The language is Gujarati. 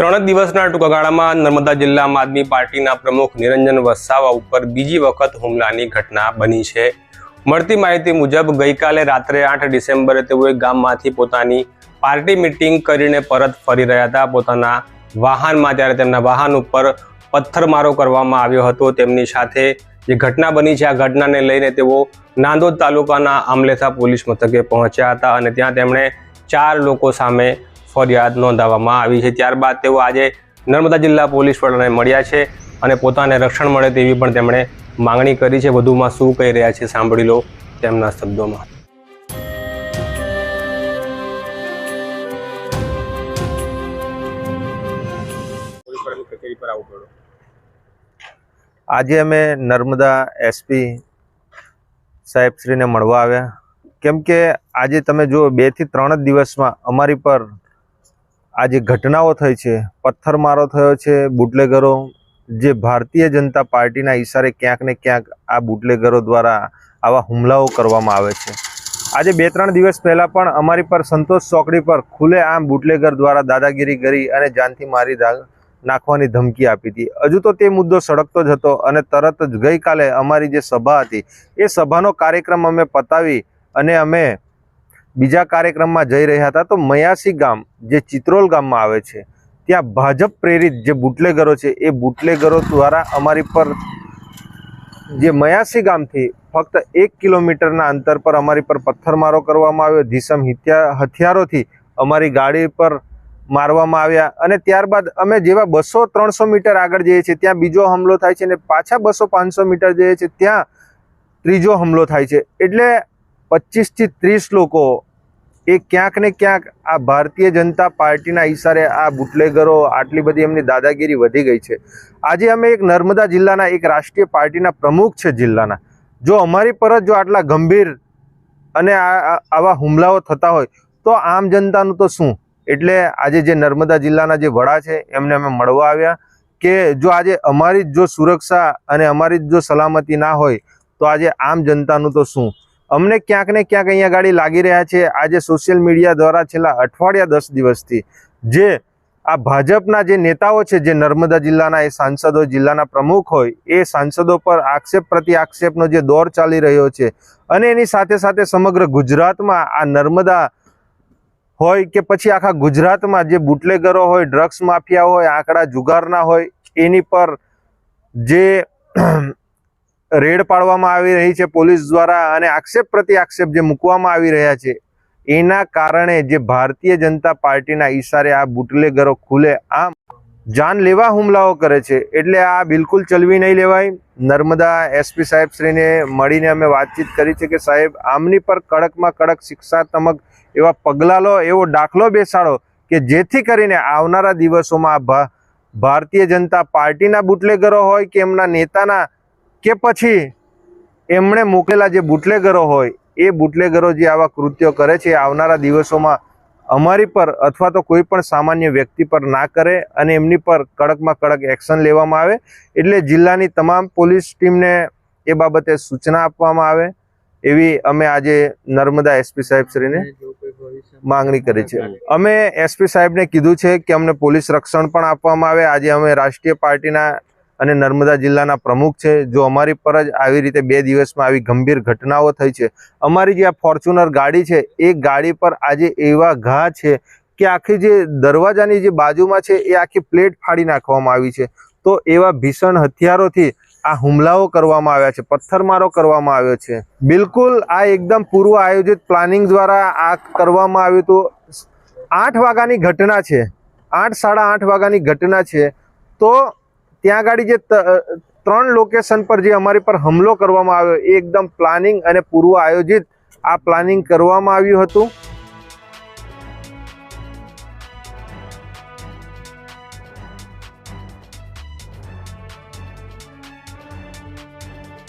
ત્રણ જ દિવસના ટૂંકા ગાળામાં નર્મદા જિલ્લા આમ આદમી પાર્ટીના પ્રમુખ નિરંજન વસાવા ઉપર બીજી વખત હુમલાની ઘટના બની છે। મળતી માહિતી મુજબ ગઈકાલે રાત્રે 8 ડિસેમ્બરે તેઓએ ગામમાંથી પોતાની પાર્ટી મીટિંગ કરીને પરત ફરી રહ્યા હતા। પોતાના વાહનમાં ત્યારે તેમના વાહન ઉપર પથ્થરમારો કરવામાં આવ્યો હતો। તેમની સાથે જે ઘટના બની છે આ ઘટનાને લઈને તેઓ નાંદોદ તાલુકાના આમલેથા પોલીસ મથકે પહોંચ્યા હતા અને ત્યાં તેમણે 4 લોકો સામે ફરિયાદ નોંધાવવામાં આવી છે। ત્યારબાદ તેઓ આજે નર્મદા જિલ્લા પોલીસ વડાને મળ્યા છે અને પોતાને રક્ષણ મળે તેવી પણ તેમણે માંગણી કરી છે। વધુમાં શું કહી રહ્યા છે સાંભળી લો તેમના શબ્દોમાં। આજે અમે નર્મદા એસપી સાહેબશ્રીને મળવા આવ્યા, કેમ કે આજે તમે જો 2 થી 3 જ દિવસમાં અમારી પર આ જે ઘટનાઓ થઈ છે, પથ્થરમારો થયો છે, બુટલેગરો જે ભારતીય જનતા પાર્ટીના ઈશારે ક્યાંક ને ક્યાંક આ બુટલેગરો દ્વારા આવા હુમલાઓ કરવામાં આવે છે। આજે 2-3 દિવસ પહેલાં પણ અમારી પર સંતોષ ચોકડી પર ખુલ્લેઆમ બુટલેગર દ્વારા દાદાગીરી કરી અને જાનથી મારી નાખવાની ધમકી આપી હતી। હજુ તો તે મુદ્દો સળગતો જ હતો અને તરત જ ગઈકાલે અમારી જે સભા હતી એ સભાનો કાર્યક્રમ અમે પતાવી અને અમે બીજા કાર્યક્રમમાં જઈ રહ્યા હતા। તો મયાસી ગામ જે ચિત્રોલ ગામમાં આવે છે ત્યાં ભાજપ પ્રેરિત જે બુટલેગરો છે એ બુટલેગરો દ્વારા અમારી પર જે મયાસી ગામથી ફક્ત 1 કિલોમીટરના અંતર પર અમારી પર પથ્થરમારો કરવામાં આવ્યો। ધીસમ હથિયારોથી અમારી ગાડી પર મારવામાં આવ્યા અને ત્યારબાદ અમે જેવા 200-300 મીટર આગળ જઈએ છીએ ત્યાં બીજો હુમલો થાય છે અને પાછા 200-500 મીટર જઈએ છીએ ત્યાં ત્રીજો હુમલો થાય છે। એટલે 25 થી 30 લોકો એ ક્યાંક ને ક્યાંક આ ભારતીય જનતા પાર્ટીના ઈશારે આ બુટલેગરો આટલી બધી એમની દાદાગીરી વધી ગઈ છે। આજે અમે એક નર્મદા જિલ્લાના એક રાષ્ટ્રીય પાર્ટીના પ્રમુખ છે જિલ્લાના, જો અમારી પર જ જો આટલા ગંભીર અને આવા હુમલાઓ થતા હોય તો આમ જનતાનું તો શું। એટલે આજે જે નર્મદા જિલ્લાના જે વડા છે એમને અમે મળવા આવ્યા કે જો આજે અમારી જો સુરક્ષા અને અમારી જો સલામતી ના હોય તો આજે આમ જનતાનું તો શું। અમને ક્યાંક ને ક્યાંક અહીંયા ગાડી લાગી રહ્યા છે। આજે સોશિયલ મીડિયા દ્વારા છેલ્લા અઠવાડિયા 10 દિવસથી જે આ ભાજપના જે નેતાઓ છે, જે નર્મદા જિલ્લાના એ સાંસદો, જિલ્લાના પ્રમુખ હોય એ સાંસદો પર આક્ષેપ પ્રતિ આક્ષેપનો જે દોર ચાલી રહ્યો છે અને એની સાથે સાથે સમગ્ર ગુજરાતમાં આ નર્મદા હોય કે પછી આખા ગુજરાતમાં જે બુટલેગરો હોય, ડ્રગ્સ માફિયા હોય, આંકડા જુગારના હોય, એની પર જે રેડ પાડવામાં આવી રહી છે પોલીસ દ્વારા અને આક્ષેપ પ્રતિ આક્ષેપ જે મૂકવામાં આવી રહ્યા છે એના કારણે જે ભારતીય જનતા પાર્ટીના ઈશારે આ બુટલેગરો ખુલે આમ જાનલેવા હુમલાઓ કરે છે। એટલે આ બિલકુલ ચલવી નહીં લેવાય। નર્મદા એસપી સાહેબશ્રીને મળીને અમે વાતચીત કરી છે કે સાહેબ આમની પર કડકમાં કડક શિક્ષાત્મક એવા પગલાં લો, એવો દાખલો બેસાડો કે જેથી કરીને આવનારા દિવસોમાં ભારતીય જનતા પાર્ટીના બુટલેગરો હોય કે એમના નેતાના કે પછી એમણે મોકલેલા જે બુટલેગરો હોય એ બુટલેગરો જે આવા કૃત્યો કરે છે આવનારા દિવસોમાં અમારી પર અથવા તો કોઈ પણ સામાન્ય વ્યક્તિ પર ના કરે અને એમની પર કડકમાં કડક એક્શન લેવામાં આવે। એટલે જિલ્લાની તમામ પોલીસ ટીમને એ બાબતે સૂચના આપવામાં આવે એવી અમે આજે નર્મદા એસપી સાહેબશ્રીને માંગણી કરી છે। અમે એસપી સાહેબને કીધું છે કે અમને પોલીસ રક્ષણ પણ આપવામાં આવે। આજે અમે રાષ્ટ્રીય પાર્ટીના અને નર્મદા જિલ્લાના પ્રમુખ છે, જો અમારી પર જ આવી રીતે 2 દિવસમાં આવી ગંભીર ઘટનાઓ થઈ છે, અમારી જે આ ફોર્ચ્યુનર ગાડી છે એ ગાડી પર આજે એવા ઘા છે કે આખી જે દરવાજાની જે બાજુમાં છે એ આખી પ્લેટ ફાડી નાખવામાં આવી છે। તો એવા ભીષણ હથિયારોથી આ હુમલાઓ કરવામાં આવ્યા છે, પથ્થરમારો કરવામાં આવ્યો છે। બિલકુલ આ એકદમ પૂર્વ આયોજિત પ્લાનિંગ દ્વારા આ કરવામાં આવ્યું હતું। 8 વાગ્યાની ઘટના છે, 8-8:30 વાગ્યાની ઘટના છે। તો ત્યાં ગાડી જે 3 લોકેશન પર જે અમારી પર હુમલો કરવામાં આવ્યો એ એકદમ પ્લાનિંગ અને પૂર્વ આયોજિત આ પ્લાનિંગ કરવામાં આવ્યું હતું।